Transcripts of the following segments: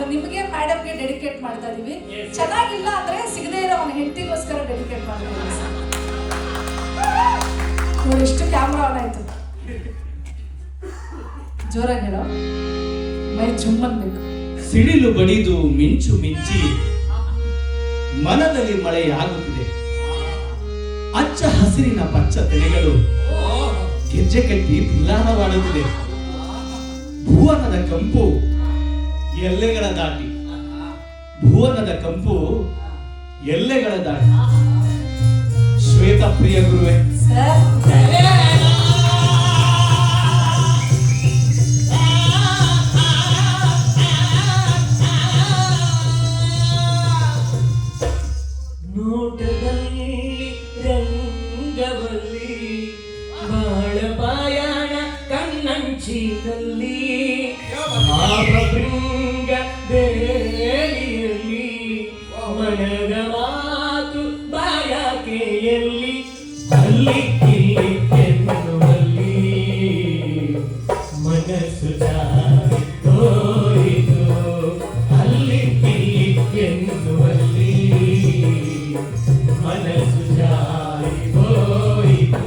ಅದು ನಿಮಗೆ ಮೇಡಮ್ಗೆ ಡೆಡಿಕೇಟ್ ಮಾಡ್ತಾ ಇದೀವಿ. ಚೆನ್ನಾಗಿಲ್ಲ ಅಂದ್ರೆ ಸಿಗದೇ ಇರೋ ಅವನ ಹೆಂಡತಿಗೋಸ್ಕರ ಡೆಡಿಕೇಟ್ ಮಾಡ್ತಾ ಇದೀವಿ ಸರ್. ನೋಡಿ ಎಷ್ಟು ಕ್ಯಾಮ್ರಾ ಆನ್ ಆಯ್ತು. ಜೋರಾಗಿ ಹೇಳೋ, ಮೈ ಜುಮ್ಮನ್ಬೇಕು. ಸಿಡಿಲು ಬಡಿದು ಮಿಂಚು ಮಿಂಚಿ ಮನದಲ್ಲಿ ಮಳೆಯಾಗುತ್ತಿದೆ. ಅಚ್ಚ ಹಸಿರಿನ ಪಚ್ಚ ತೆನೆಗಳು ಗೆಜ್ಜೆ ಕಟ್ಟಿ ತಿಲ್ಲಾಟವಾಡುತ್ತಿದೆ. ಭುವನದ ಕಂಪು ಎಲ್ಲೆಗಳ ದಾಟಿ, ಭುವನದ ಕಂಪು ಎಲ್ಲೆಗಳ ದಾಟಿ. ಶ್ವೇತ ಪ್ರಿಯ ಗುರುವೆ, ನೋಟದಲ್ಲಿ ರಂಗವಲ್ಲಿ ಬಾಳ ಬಾಯಾಣ ಕಣ್ಣಂಚಿನಲ್ಲಿ ಭಾವಭೃಂಗ ಬೇಲಿಯಲ್ಲಿ ಮನದ ಮಾತು ಬಾಯಾಕೆಯಲ್ಲಿ ಅಲ್ಲಿ ಇಲ್ಲಿ ಎನ್ನುವಲ್ಲಿ ಮನಸ್ಸು ಹೋಯಿತು. ಅಲ್ಲಿ ಇಲ್ಲಿ ಎನ್ನುವಲ್ಲಿ ಮನಸ್ಸು ಜಾರಿ ಹೋಯಿತು.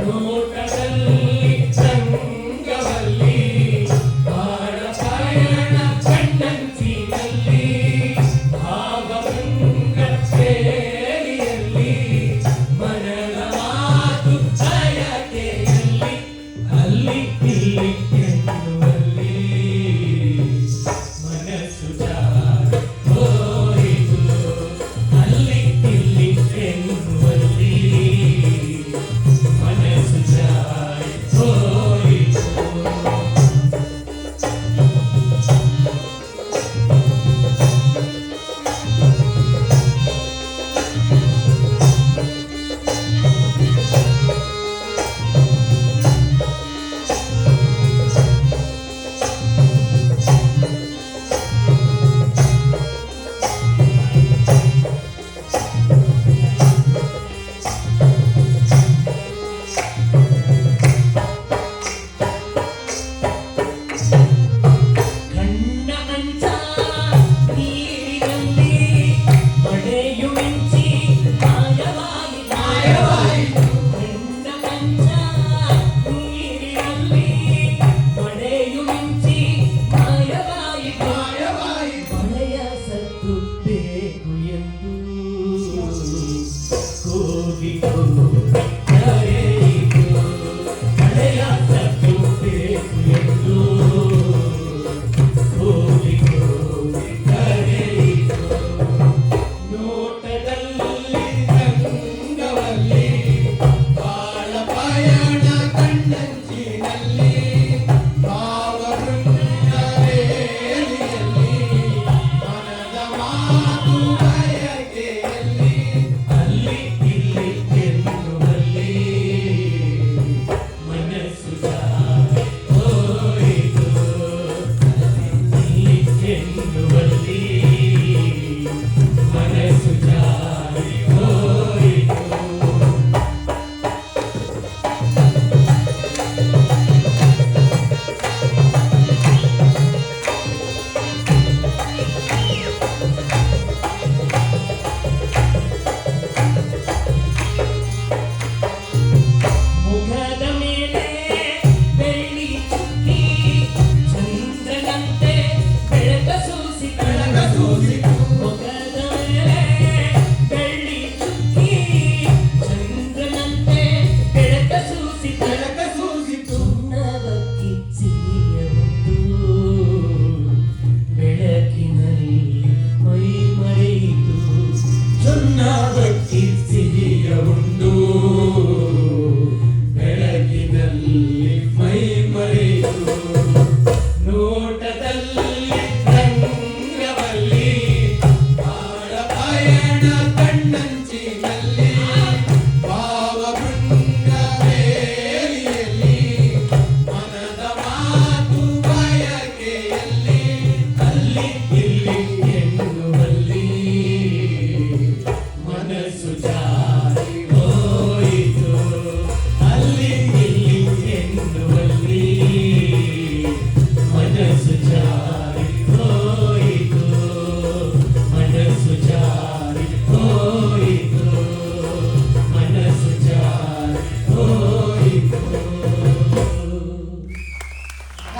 ನೋಟದಲ್ಲಿ ರಂಗವಲ್ಲಿ ಬಾಳ ಪಯಣ ಕಣ್ಣಂಚಿನಲ್ಲಿ ಭಾವಭಂಗ ಸೇರಿಯಲ್ಲಿ ಮನದ ಮಾತು ಬಯಕೆಯಲ್ಲಿ ಅಲ್ಲಿ ಇಲ್ಲಿ ಎನ್ನುವಲ್ಲಿ ಮನಸ್ಸು ಜಾರಿ ಹೋಯಿತು.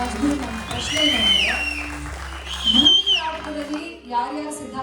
ರಾಜ್ಗುರು, ನನ್ನ ಪ್ರಶ್ನೆ ಏನಂದ್ರೆ ಮುಂದಿನ ನಾಟಕದಲ್ಲಿ ಯಾರ್ಯಾರು ಸಿದ್ಧ